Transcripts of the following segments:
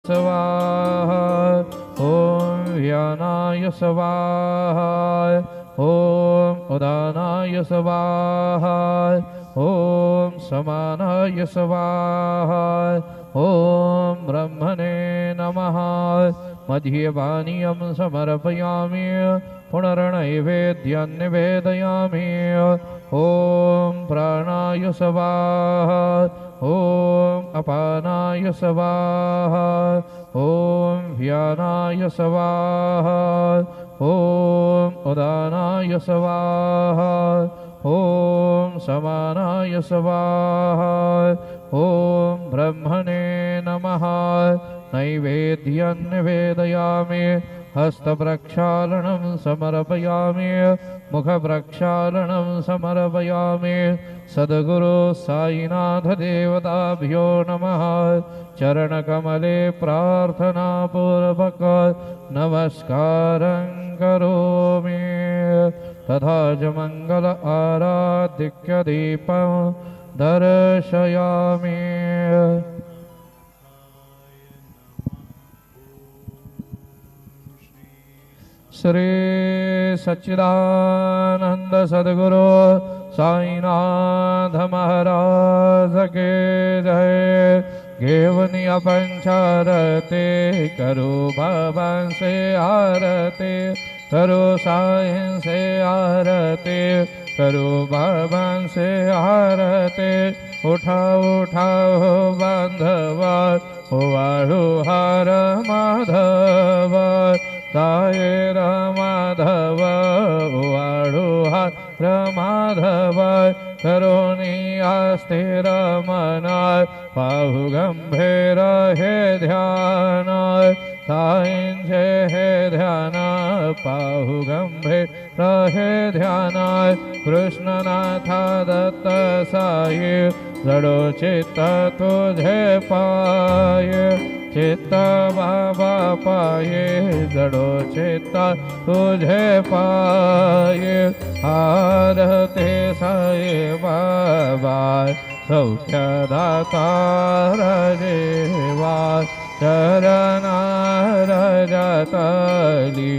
स्वाहा ॐ व्यानाय स्वाहा ॐ उदानाय स्वाहा ॐ समानाय स्वाहा ॐ ब्रह्मणे नमः। मध्यपानीयं समर्पयामि पुनर्नैवेद्यं निवेदयामि। ॐ प्राणाय स्वाहा ॐ अपानाय स्वाहा ॐ व्यानाय स्वाहा ॐ उदानाय स्वाहा ॐ समानाय स्वाहा ॐ ब्रह्मणे नमः। नैवेद्यं निवेदयामि हस्तप्रक्षालनं समर्पयामि मुखप्रक्षालनं समर्पयामि। सद्गुरु साईनाथ देवताभ्यो नमः। चरणकमले प्रार्थनापूर्वक नमस्कारं करोमि। तथा च मंगल आराधिक्य दीपं दर्शयामि। श्री सच्चिदानंद सद्गुरु साईनाथ महाराज के जय। घेवनी पंचारते करो भवन से आरते करो साईं से आरते करो भवन से आरते। उठाओ उठाओ बांधवा वाळू हार माधव साये माधव वाळू हार माधव। करोनी आस्थिर मना पाहु गंभीर हे ध्यान साईंचे हे ध्यान पाहु गंभीर हे ध्यान। कृष्णनाथा दत्त साई जडो चित्त तुझे पाये चित्त बाबा पाये जडो चित्त तुझे पाये। आरते साई बाबा सौख्यदाता देवा चरण रजतली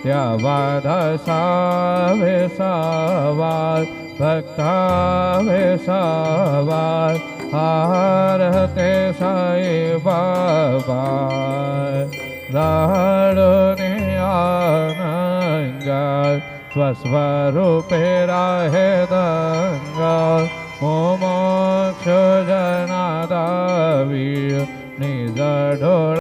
त्या वाधसावे सावार भक्तावे सावार। आरते साई बाबा दारुणे आनंद स्वस्वरूपे राहे दंगा। मोक्ष जनादावी निज ढोळ